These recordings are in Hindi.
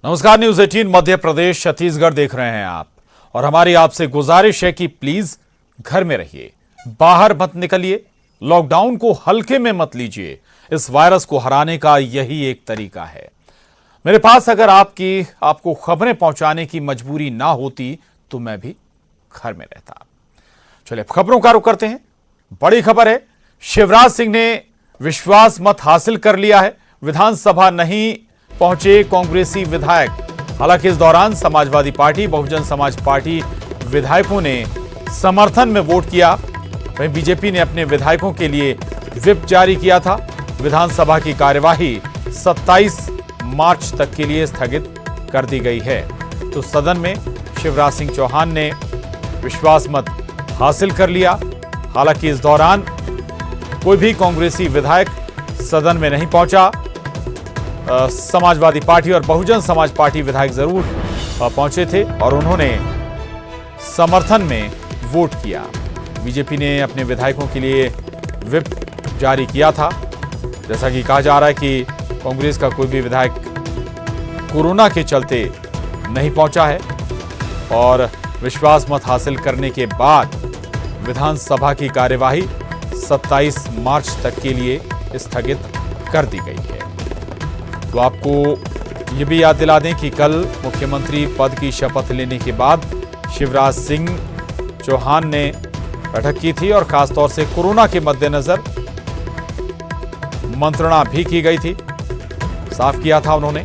नमस्कार, न्यूज 18 मध्य प्रदेश छत्तीसगढ़ देख रहे हैं आप। और हमारी आपसे गुजारिश है कि प्लीज घर में रहिए, बाहर मत निकलिए, लॉकडाउन को हल्के में मत लीजिए। इस वायरस को हराने का यही एक तरीका है। मेरे पास अगर आपको खबरें पहुंचाने की मजबूरी ना होती तो मैं भी घर में रहता। चलिए खबरों का रुख करते हैं। बड़ी खबर है, शिवराज सिंह ने विश्वास मत हासिल कर लिया है। विधानसभा नहीं पहुंचे कांग्रेसी विधायक। हालांकि इस दौरान समाजवादी पार्टी, बहुजन समाज पार्टी विधायकों ने समर्थन में वोट किया। वहीं बीजेपी ने अपने विधायकों के लिए व्हिप जारी किया था। विधानसभा की कार्यवाही 27 मार्च तक के लिए स्थगित कर दी गई है। तो सदन में शिवराज सिंह चौहान ने विश्वास मत हासिल कर लिया। हालांकि इस दौरान कोई भी कांग्रेसी विधायक सदन में नहीं पहुंचा। समाजवादी पार्टी और बहुजन समाज पार्टी विधायक जरूर पहुंचे थे और उन्होंने समर्थन में वोट किया। बीजेपी ने अपने विधायकों के लिए व्हिप जारी किया था। जैसा कि कहा जा रहा है कि कांग्रेस का कोई भी विधायक कोरोना के चलते नहीं पहुंचा है और विश्वास मत हासिल करने के बाद विधानसभा की कार्यवाही 27 मार्च तक के लिए स्थगित कर दी गई है। तो आपको ये भी याद दिला दें कि कल मुख्यमंत्री पद की शपथ लेने के बाद शिवराज सिंह चौहान ने बैठक की थी और खासतौर से कोरोना के मद्देनजर मंत्रणा भी की गई थी। साफ किया था उन्होंने,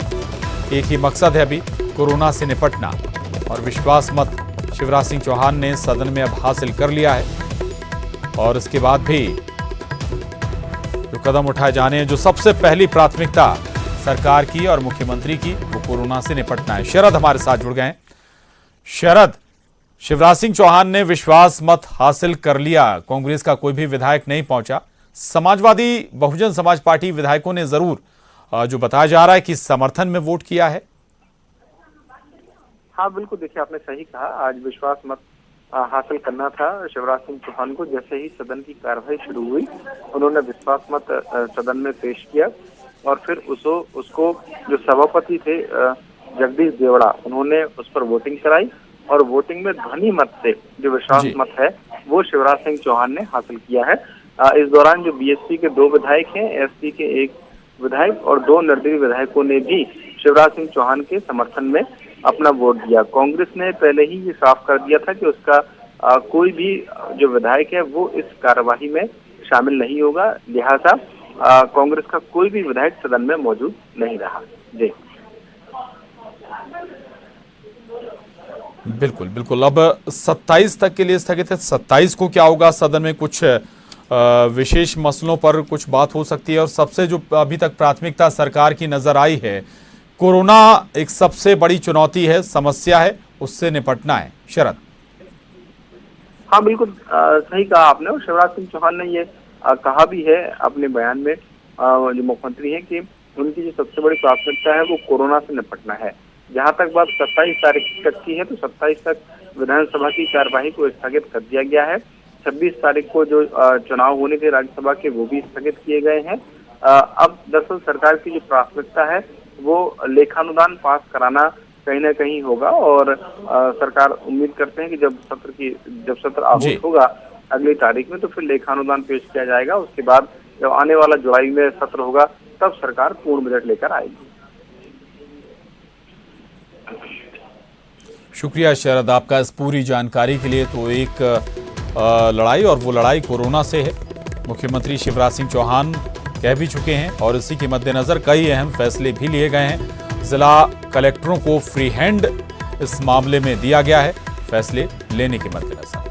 एक ही मकसद है अभी कोरोना से निपटना। और विश्वास मत शिवराज सिंह चौहान ने सदन में अब हासिल कर लिया है। और इसके बाद भी जो कदम उठाए जाने हैं, जो सबसे पहली प्राथमिकता सरकार की और मुख्यमंत्री की, वो कोरोना से निपटना है। शरद हमारे साथ जुड़ गए हैं। शरद, शिवराज सिंह चौहान ने विश्वास मत हासिल कर लिया, कांग्रेस का कोई भी विधायक नहीं पहुंचा। समाजवादी बहुजन समाज पार्टी विधायकों ने जरूर जो बताया जा रहा है कि समर्थन में वोट किया है। हाँ बिल्कुल, देखिए आपने सही कहा। आज विश्वास मत हासिल करना था शिवराज सिंह चौहान को। जैसे ही सदन की कार्यवाही शुरू हुई, उन्होंने विश्वास मत सदन में पेश किया और फिर उसको जो सभापति थे जगदीश देवड़ा, उन्होंने उस पर वोटिंग कराई और वोटिंग में ध्वनि मत से जो विश्वास मत है वो शिवराज सिंह चौहान ने हासिल किया है। इस दौरान जो बीएसपी के 2 विधायक हैं, एसपी के 1 विधायक और 2 निर्दलीय विधायकों ने भी शिवराज सिंह चौहान के समर्थन में अपना वोट दिया। कांग्रेस ने पहले ही ये साफ कर दिया था कि उसका कोई भी जो विधायक है वो इस कार्यवाही में शामिल नहीं होगा। लिहाजा कांग्रेस का कोई भी विधायक सदन में मौजूद नहीं रहा। जी बिल्कुल बिल्कुल। अब 27 तक के लिए स्थगित है। 27 को क्या होगा? सदन में कुछ विशेष मसलों पर कुछ बात हो सकती है और सबसे जो अभी तक प्राथमिकता सरकार की नजर आई है, कोरोना एक सबसे बड़ी चुनौती है, समस्या है, उससे निपटना है। शरद। हाँ बिल्कुल सही कहा आपने। और शिवराज सिंह चौहान ने ये कहा भी है अपने बयान में, जो मुख्यमंत्री हैं, कि उनकी जो सबसे बड़ी प्राथमिकता है वो कोरोना से निपटना है। जहां तक बात 27 तारीख तक की है, तो 27 तक विधानसभा की कार्यवाही को स्थगित कर दिया गया है। 26 तारीख को जो चुनाव होने थे राज्यसभा के, वो भी स्थगित किए गए हैं। अब दरअसल सरकार की जो प्राथमिकता है वो लेखानुदान पास कराना कहीं ना कहीं होगा और सरकार उम्मीद करते हैं कि जब सत्र आहूत होगा अगली तारीख में, तो फिर लेखानुदान पेश किया जाएगा। उसके बाद जब आने वाला जुलाई में सत्र होगा तब सरकार पूर्ण बजट लेकर आएगी। शुक्रिया शरद आपका इस पूरी जानकारी के लिए। तो एक लड़ाई, और वो लड़ाई कोरोना से है। मुख्यमंत्री शिवराज सिंह चौहान कह भी चुके हैं और इसी के मद्देनजर कई अहम फैसले भी लिए गए हैं। जिला कलेक्टरों को फ्री हैंड इस मामले में दिया गया है फैसले लेने के मद्देनजर।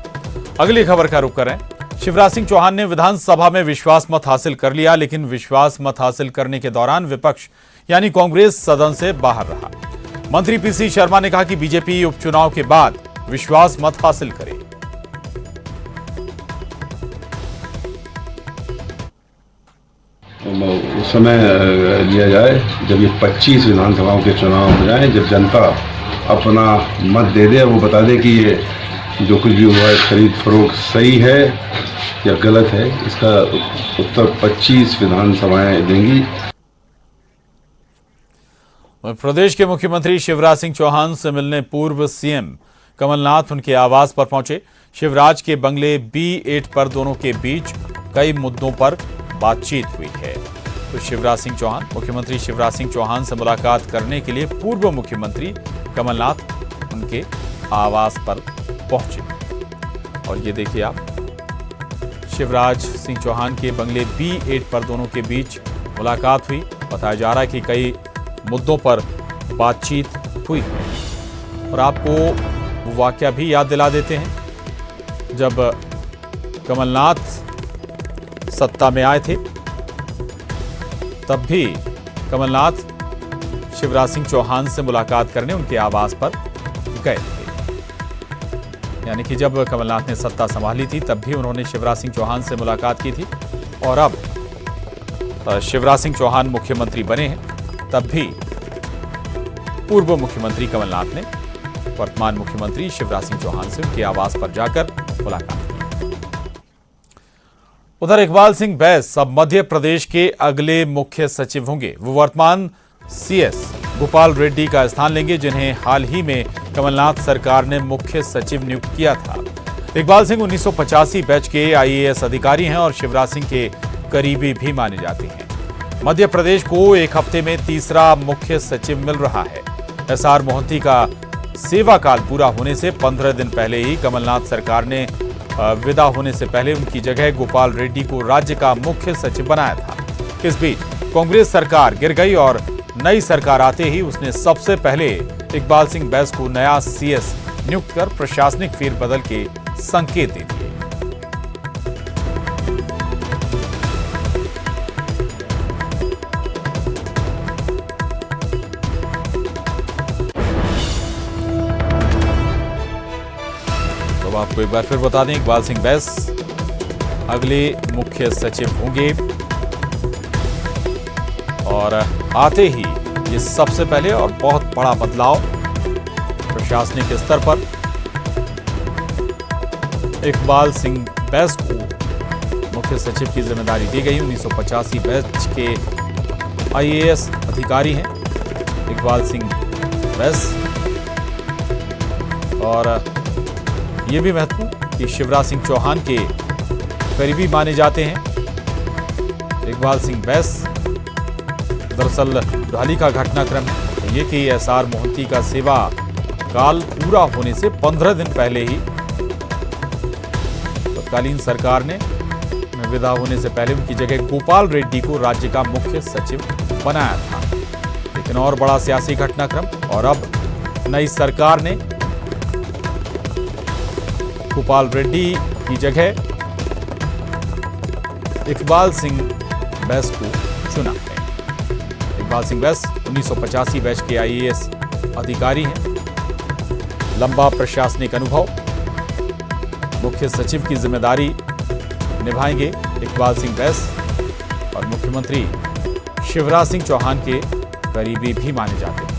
अगली खबर का रुख करें। शिवराज सिंह चौहान ने विधानसभा में विश्वास मत हासिल कर लिया, लेकिन विश्वास मत हासिल करने के दौरान विपक्ष यानी कांग्रेस सदन से बाहर रहा। मंत्री पीसी शर्मा ने कहा कि बीजेपी उपचुनाव के बाद विश्वास मत हासिल करे। उस समय लिया जाए जब ये 25 विधानसभाओं के चुनाव हो जाए, जब जनता अपना मत दे दे, वो बता दे कि ये जो कुछ भी हुआ है खरीद फरोख्त सही है या गलत है, इसका उत्तर 25 विधानसभाएं देंगी। प्रदेश के मुख्यमंत्री शिवराज सिंह चौहान से मिलने पूर्व सीएम कमलनाथ उनके आवास पर पहुंचे। शिवराज के बंगले B8 पर दोनों के बीच कई मुद्दों पर बातचीत हुई है। तो शिवराज सिंह चौहान, मुख्यमंत्री शिवराज सिंह चौहान से मुलाकात करने के लिए पूर्व मुख्यमंत्री कमलनाथ उनके आवास पर पहुंचे। और ये देखिए आप, शिवराज सिंह चौहान के बंगले B8 पर दोनों के बीच मुलाकात हुई। बताया जा रहा है कि कई मुद्दों पर बातचीत हुई है। और आपको वो वाकया भी याद दिला देते हैं जब कमलनाथ सत्ता में आए थे, तब भी कमलनाथ शिवराज सिंह चौहान से मुलाकात करने उनके आवास पर गए थे। यानी कि जब कमलनाथ ने सत्ता संभाली थी तब भी उन्होंने शिवराज सिंह चौहान से मुलाकात की थी, और अब शिवराज सिंह चौहान मुख्यमंत्री बने हैं तब भी पूर्व मुख्यमंत्री कमलनाथ ने वर्तमान मुख्यमंत्री शिवराज सिंह चौहान से उनके आवास पर जाकर मुलाकात की। उधर इकबाल सिंह बैस अब मध्य प्रदेश के अगले मुख्य सचिव होंगे। वो वर्तमान CS गोपाल रेड्डी का स्थान लेंगे, जिन्हें हाल ही में कमलनाथ सरकार ने मुख्य सचिव नियुक्त किया था। इकबाल सिंह 1985 बैच के IAS अधिकारी हैं और शिवराज सिंह के करीबी भी माने जाते हैं। मध्य प्रदेश को एक हफ्ते में तीसरा मुख्य सचिव मिल रहा है। SR मोहंती का सेवा काल पूरा होने से 15 दिन पहले ही कमलनाथ सरकार ने विदा होने से पहले उनकी जगह गोपाल रेड्डी को राज्य का मुख्य सचिव बनाया था। इस बीच कांग्रेस सरकार गिर गई और नई सरकार आते ही उसने सबसे पहले इकबाल सिंह बैस को नया CS नियुक्त कर प्रशासनिक फेरबदल के संकेत दे दिए। तो आपको एक बार फिर बता दें, इकबाल सिंह बैस अगले मुख्य सचिव होंगे और आते ही ये सबसे पहले और बहुत बड़ा बदलाव प्रशासनिक स्तर पर। इकबाल सिंह बैस को मुख्य सचिव की जिम्मेदारी दी गई। 1985 बैच के IAS अधिकारी हैं इकबाल सिंह बैस, और ये भी महत्वपूर्ण कि शिवराज सिंह चौहान के करीबी माने जाते हैं। इकबाल सिंह बैस दरअसल हाल का घटनाक्रम है ये कि SR मोहंती का सेवा काल पूरा होने से 15 दिन पहले ही तत्कालीन सरकार ने विदा होने से पहले उनकी जगह गोपाल रेड्डी को राज्य का मुख्य सचिव बनाया था। लेकिन और बड़ा सियासी घटनाक्रम, और अब नई सरकार ने गोपाल रेड्डी की जगह इकबाल सिंह बैस को चुना है। इकबाल सिंह बैस 1985 बैच के IAS अधिकारी हैं। लंबा प्रशासनिक अनुभव, मुख्य सचिव की जिम्मेदारी निभाएंगे इकबाल सिंह बैस, और मुख्यमंत्री शिवराज सिंह चौहान के करीबी भी माने जाते हैं।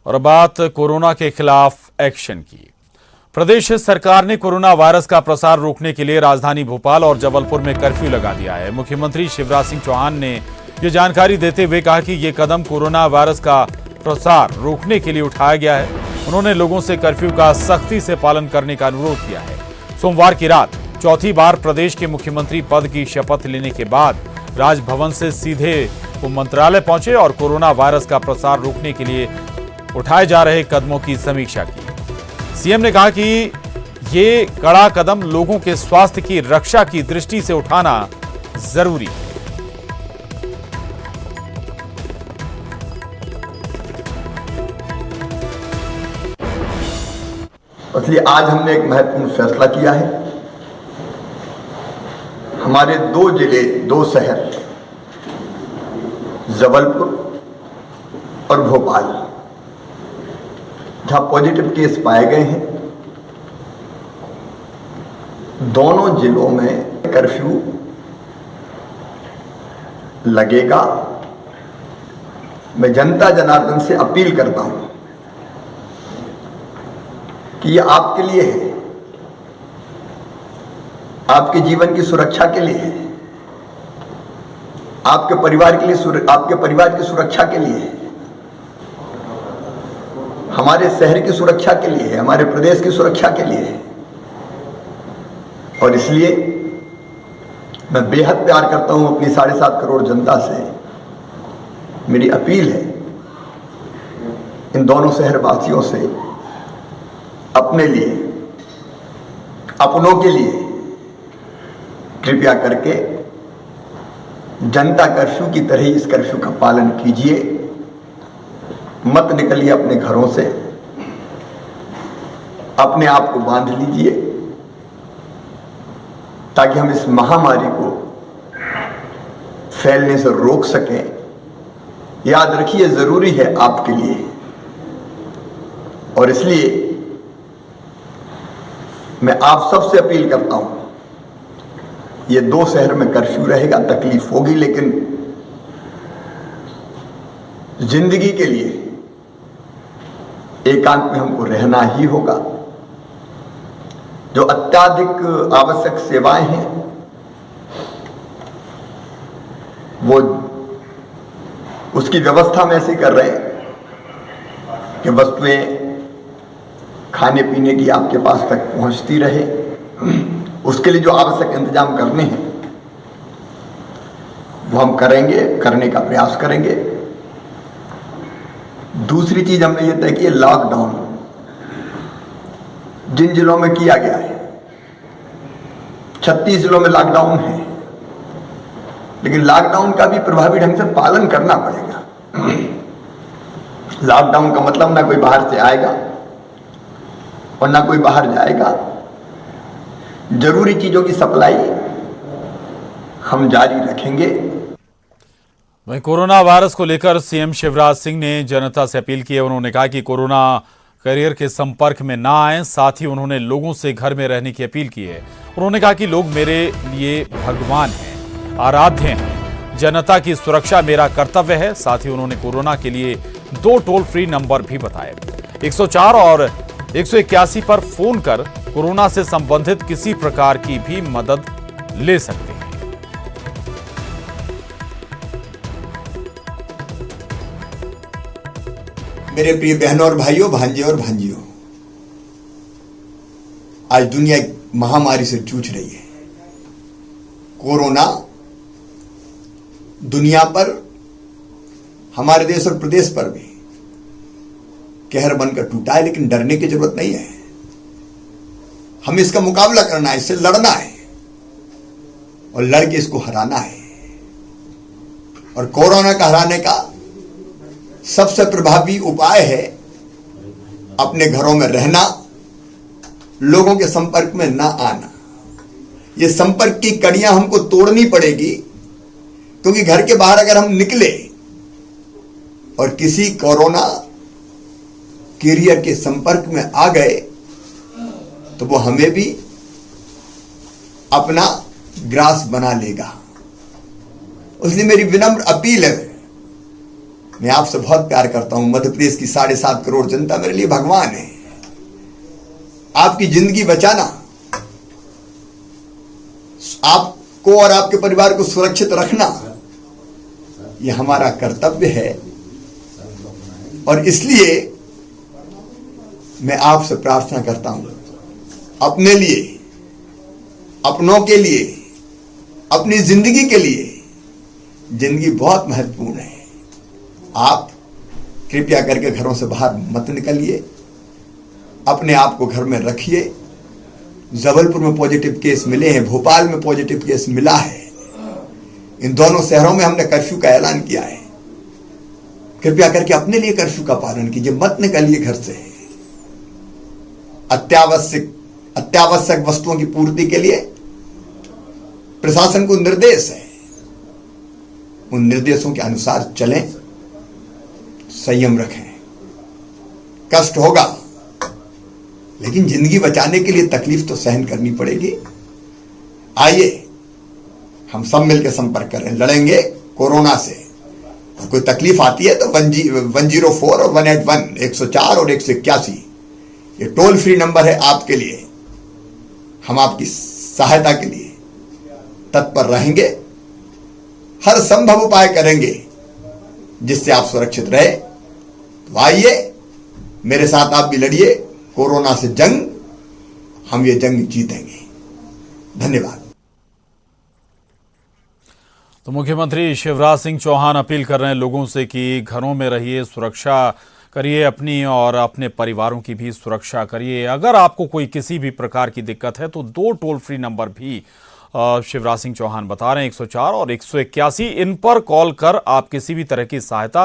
और बात कोरोना के खिलाफ एक्शन की। प्रदेश सरकार ने कोरोना वायरस का प्रसार रोकने के लिए राजधानी भोपाल और जबलपुर में कर्फ्यू लगा दिया है। मुख्यमंत्री शिवराज सिंह चौहान ने ये जानकारी देते हुए कहा कि ये कदम कोरोना वायरस का प्रसार रोकने के लिए उठाया गया है। उन्होंने लोगों से कर्फ्यू का सख्ती से पालन करने का अनुरोध किया है। सोमवार की रात चौथी बार प्रदेश के मुख्यमंत्री पद की शपथ लेने के बाद राजभवन से सीधे वो मंत्रालय पहुंचे और कोरोना वायरस का प्रसार रोकने के लिए उठाए जा रहे कदमों की समीक्षा की। सीएम ने कहा कि ये कड़ा कदम लोगों के स्वास्थ्य की रक्षा की दृष्टि से उठाना जरूरी है। इसलिए आज हमने एक महत्वपूर्ण फैसला किया है। हमारे 2 जिले, 2 शहर जबलपुर और भोपाल, जहां पॉजिटिव केस पाए गए हैं, दोनों जिलों में कर्फ्यू लगेगा। मैं जनता जनार्दन से अपील करता हूं कि ये आपके लिए है, आपके जीवन की सुरक्षा के लिए है, आपके परिवार के लिए, आपके परिवार की सुरक्षा के लिए है, हमारे शहर की सुरक्षा के लिए है, हमारे प्रदेश की सुरक्षा के लिए है। और इसलिए मैं बेहद प्यार करता हूं अपनी 7.5 करोड़ जनता से। मेरी अपील है इन दोनों शहर वासियों से, अपने लिए, अपनों के लिए कृपया करके जनता कर्फ्यू की तरह ही इस कर्फ्यू का पालन कीजिए। मत निकलिए अपने घरों से, अपने आप को बांध लीजिए ताकि हम इस महामारी को फैलने से रोक सकें। याद रखिए, जरूरी है आपके लिए। और इसलिए मैं आप सबसे अपील करता हूं, ये 2 शहर में कर्फ्यू रहेगा, तकलीफ होगी, लेकिन जिंदगी के लिए एकांत में हमको रहना ही होगा। जो अत्याधिक आवश्यक सेवाएं हैं वो उसकी व्यवस्था में ऐसी कर रहे हैं कि वस्तुएं खाने पीने की आपके पास तक पहुंचती रहे। उसके लिए जो आवश्यक इंतजाम करने हैं वो हम करेंगे, करने का प्रयास करेंगे। दूसरी चीज हमने ये तय की है, लॉकडाउन जिन जिलों में किया गया है, 36 जिलों में लॉकडाउन है, लेकिन लॉकडाउन का भी प्रभावी ढंग से पालन करना पड़ेगा। लॉकडाउन का मतलब ना कोई बाहर से आएगा और ना कोई बाहर जाएगा। जरूरी चीजों की सप्लाई हम जारी रखेंगे। वहीं कोरोना वायरस को लेकर सीएम शिवराज सिंह ने जनता से अपील की है। उन्होंने कहा कि कोरोना करियर के संपर्क में ना आए। साथ ही उन्होंने लोगों से घर में रहने की अपील की है। उन्होंने कहा कि लोग मेरे लिए भगवान हैं, आराध्य हैं। जनता की सुरक्षा मेरा कर्तव्य है। साथ ही उन्होंने कोरोना के लिए 2 टोल फ्री नंबर भी बताए। 104 और 181 पर फोन कर कोरोना से संबंधित किसी प्रकार की भी मदद ले सकते हैं। मेरे प्रिय बहनों और भाइयों, भांजे और भांजियों, आज दुनिया एक महामारी से जूझ रही है। कोरोना दुनिया पर, हमारे देश और प्रदेश पर भी कहर बनकर टूटा है, लेकिन डरने की जरूरत नहीं है। हमें इसका मुकाबला करना है, इससे लड़ना है और लड़के इसको हराना है। और कोरोना का हराने का सबसे प्रभावी उपाय है अपने घरों में रहना, लोगों के संपर्क में ना आना। ये संपर्क की कड़ियां हमको तोड़नी पड़ेगी, क्योंकि घर के बाहर अगर हम निकले और किसी कोरोना कैरियर के संपर्क में आ गए तो वो हमें भी अपना ग्रास बना लेगा। इसलिए मेरी विनम्र अपील है, मैं आपसे बहुत प्यार करता हूं। मध्य प्रदेश की 7.5 करोड़ जनता मेरे लिए भगवान है। आपकी जिंदगी बचाना, आपको और आपके परिवार को सुरक्षित रखना, यह हमारा कर्तव्य है। और इसलिए मैं आपसे प्रार्थना करता हूं, अपने लिए, अपनों के लिए, अपनी जिंदगी के लिए। जिंदगी बहुत महत्वपूर्ण है। आप कृपया करके घरों से बाहर मत निकलिए, अपने आप को घर में रखिए। जबलपुर में पॉजिटिव केस मिले हैं, भोपाल में पॉजिटिव केस मिला है। इन दोनों शहरों में हमने कर्फ्यू का ऐलान किया है। कृपया करके अपने लिए कर्फ्यू का पालन कीजिए, मत निकलिए घर से। अत्यावश्यक वस्तुओं की पूर्ति के लिए प्रशासन को निर्देश है, उन निर्देशों के अनुसार चलें, संयम रखें। कष्ट होगा, लेकिन जिंदगी बचाने के लिए तकलीफ तो सहन करनी पड़ेगी। आइए हम सब मिलकर संपर्क करें, लड़ेंगे कोरोना से। और कोई तकलीफ आती है तो 104 और 181 104 और 181 ये टोल फ्री नंबर है आपके लिए। हम आपकी सहायता के लिए तत्पर रहेंगे, हर संभव उपाय करेंगे जिससे आप सुरक्षित रहे। तो आइए मेरे साथ आप भी लड़िए कोरोना से जंग, हम ये जंग जीतेंगे। धन्यवाद। तो मुख्यमंत्री शिवराज सिंह चौहान अपील कर रहे हैं लोगों से कि घरों में रहिए, सुरक्षा करिए अपनी और अपने परिवारों की भी सुरक्षा करिए। अगर आपको कोई किसी भी प्रकार की दिक्कत है तो 2 टोल फ्री नंबर भी शिवराज सिंह चौहान बता रहे हैं, 104 और 181। इन पर कॉल कर आप किसी भी तरह की सहायता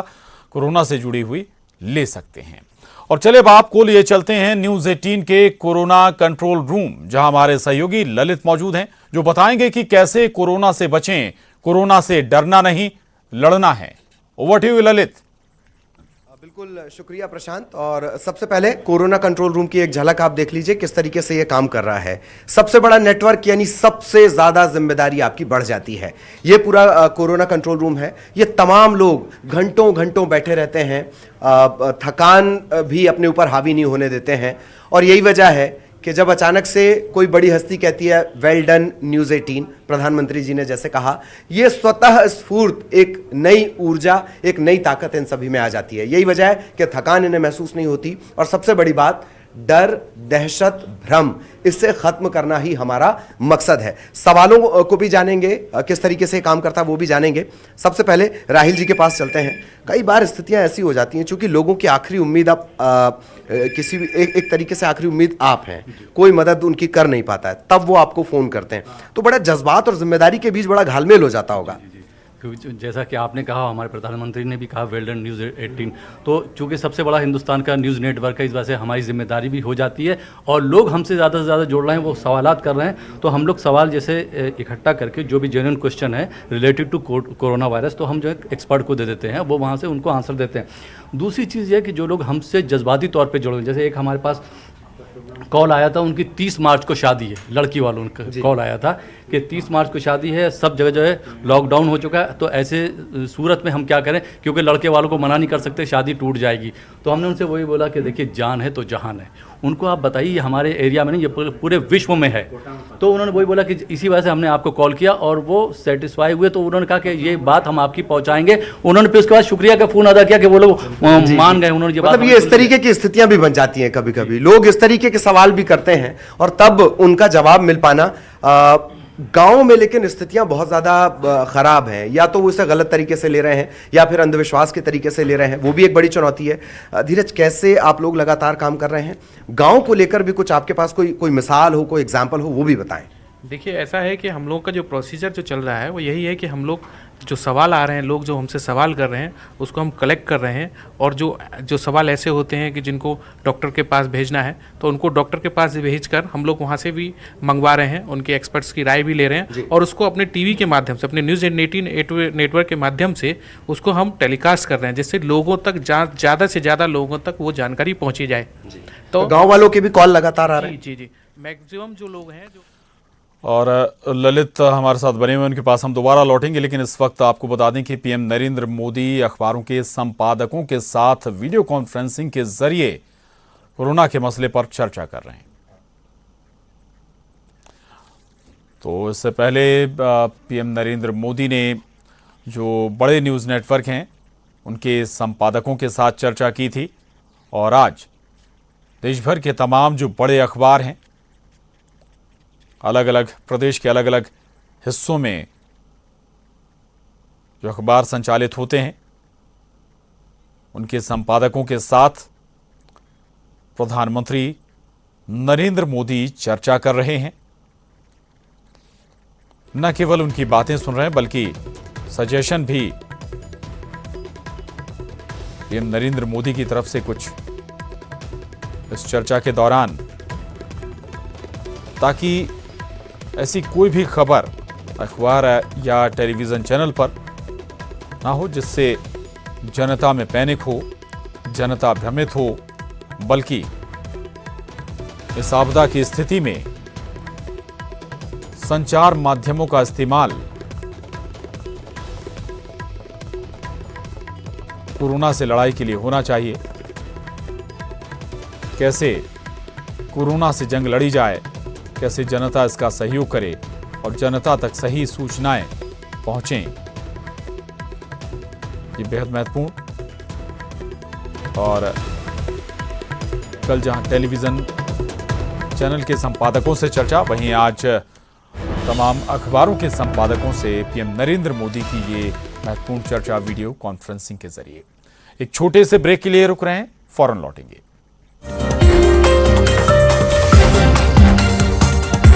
कोरोना से जुड़ी हुई ले सकते हैं। और चले अब आपको लिए चलते हैं न्यूज़ 18 के कोरोना कंट्रोल रूम, जहां हमारे सहयोगी ललित मौजूद हैं, जो बताएंगे कि कैसे कोरोना से बचें। कोरोना से डरना नहीं, लड़ना है। Over to you Lalit. बिल्कुल शुक्रिया प्रशांत। और सबसे पहले कोरोना कंट्रोल रूम की एक झलक आप देख लीजिए किस तरीके से ये काम कर रहा है। सबसे बड़ा नेटवर्क यानी सबसे ज्यादा जिम्मेदारी आपकी बढ़ जाती है। ये पूरा कोरोना कंट्रोल रूम है। ये तमाम लोग घंटों घंटों बैठे रहते हैं, थकान भी अपने ऊपर हावी नहीं होने देते हैं। और यही वजह है कि जब अचानक से कोई बड़ी हस्ती कहती है वेल डन न्यूज़ 18, प्रधानमंत्री जी ने जैसे कहा, यह स्वतः स्फूर्त एक नई ऊर्जा, एक नई ताकत इन सभी में आ जाती है। यही वजह है कि थकान इन्हें महसूस नहीं होती। और सबसे बड़ी बात, डर, दहशत, भ्रम, इससे खत्म करना ही हमारा मकसद है। सवालों को भी जानेंगे, किस तरीके से काम करता है वो भी जानेंगे। सबसे पहले राहिल जी के पास चलते हैं। कई बार स्थितियां ऐसी हो जाती हैं, चूंकि लोगों की आखिरी उम्मीद आप किसी भी एक तरीके से आखिरी उम्मीद आप हैं, कोई मदद उनकी कर नहीं पाता है, तब वो आपको फोन करते हैं। तो बड़ा जज्बात और जिम्मेदारी के बीच बड़ा घालमेल हो जाता होगा। क्योंकि जैसा कि आपने कहा, हमारे प्रधानमंत्री ने भी कहा वेल डन न्यूज़ 18, तो चूँकि सबसे बड़ा हिंदुस्तान का न्यूज़ नेटवर्क है, इस वजह से हमारी जिम्मेदारी भी हो जाती है। और लोग हमसे ज़्यादा से ज़्यादा जुड़ रहे हैं, वो सवालात कर रहे हैं, तो हम लोग सवाल जैसे इकट्ठा करके जो भी जेन्युइन क्वेश्चन है रिलेटेड टू कोरोना वायरस, तो हम जो है एक्सपर्ट को दे देते हैं, वो वहाँ से उनको आंसर देते हैं। दूसरी चीज़ ये कि जो लोग हमसे जज्बाती तौर पर जुड़े, जैसे एक हमारे पास कॉल आया था, उनकी 30 मार्च को शादी है, लड़की वालों का कॉल आया था कि 30 मार्च को शादी है, सब जगह जो है लॉकडाउन हो चुका है, तो ऐसे सूरत में हम क्या करें, क्योंकि लड़के वालों को मना नहीं कर सकते, शादी टूट जाएगी। तो हमने उनसे वही बोला कि देखिए जान है तो जहान है, उनको आप बताइए ये हमारे एरिया में नहीं, ये पूरे विश्व में है। तो उन्होंने वही बोला कि इसी वजह से हमने आपको कॉल किया, और वो सेटिस्फाई हुए। तो उन्होंने कहा कि ये बात हम आपकी पहुँचाएंगे। उन्होंने फिर उसके बाद शुक्रिया का फ़ोन अदा किया कि वो लोग मान गए। उन्होंने ये बात, मतलब ये इस तरीके की स्थितियां भी बन जाती हैं, कभी कभी लोग इस तरीके के सवाल भी करते हैं और तब उनका जवाब मिल पाना। गांव में लेकिन स्थितियां बहुत ज़्यादा ख़राब हैं, या तो वो इसे गलत तरीके से ले रहे हैं या फिर अंधविश्वास के तरीके से ले रहे हैं, वो भी एक बड़ी चुनौती है। धीरज, कैसे आप लोग लगातार काम कर रहे हैं? गांव को लेकर भी कुछ आपके पास कोई मिसाल हो, कोई एग्जाम्पल हो, वो भी बताएं। देखिए, ऐसा है कि हम लोग का जो प्रोसीजर जो चल रहा है वो यही है कि हम लोग जो सवाल आ रहे हैं, लोग जो हमसे सवाल कर रहे हैं उसको हम कलेक्ट कर रहे हैं। और जो सवाल ऐसे होते हैं कि जिनको डॉक्टर के पास भेजना है, तो उनको डॉक्टर के पास भेज कर हम लोग वहाँ से भी मंगवा रहे हैं, उनके एक्सपर्ट्स की राय भी ले रहे हैं, और उसको अपने टीवी के माध्यम से, अपने न्यूज़ 18 नेटवर्क के माध्यम से उसको हम टेलीकास्ट कर रहे हैं, जिससे लोगों तक ज़्यादा से ज़्यादा लोगों तक वो जानकारी पहुँची जाए। तो गाँव वालों के भी कॉल लगातार आ रहे हैं। जी, मैक्सिमम जो लोग हैं जो। और ललित हमारे साथ बने हुए, उनके पास हम दोबारा लौटेंगे, लेकिन इस वक्त आपको बता दें कि पीएम नरेंद्र मोदी अखबारों के संपादकों के साथ वीडियो कॉन्फ्रेंसिंग के जरिए कोरोना के मसले पर चर्चा कर रहे हैं। तो इससे पहले पीएम नरेंद्र मोदी ने जो बड़े न्यूज़ नेटवर्क हैं उनके संपादकों के साथ चर्चा की थी, और आज देश भर के तमाम जो बड़े अखबार हैं, अलग अलग प्रदेश के अलग अलग हिस्सों में जो अखबार संचालित होते हैं, उनके संपादकों के साथ प्रधानमंत्री नरेंद्र मोदी चर्चा कर रहे हैं। न केवल उनकी बातें सुन रहे हैं, बल्कि सजेशन भी पीएम नरेंद्र मोदी की तरफ से कुछ इस चर्चा के दौरान, ताकि ऐसी कोई भी खबर अखबार या टेलीविज़न चैनल पर ना हो जिससे जनता में पैनिक हो, जनता भ्रमित हो, बल्कि इस आपदा की स्थिति में संचार माध्यमों का इस्तेमाल कोरोना से लड़ाई के लिए होना चाहिए। कैसे कोरोना से जंग लड़ी जाए, कैसे जनता इसका सहयोग करे और जनता तक सही सूचनाएं पहुंचें, ये बेहद महत्वपूर्ण। और कल जहां टेलीविजन चैनल के संपादकों से चर्चा, वहीं आज तमाम अखबारों के संपादकों से पीएम नरेंद्र मोदी की ये महत्वपूर्ण चर्चा वीडियो कॉन्फ्रेंसिंग के जरिए। एक छोटे से ब्रेक के लिए रुक रहे हैं, फौरन लौटेंगे।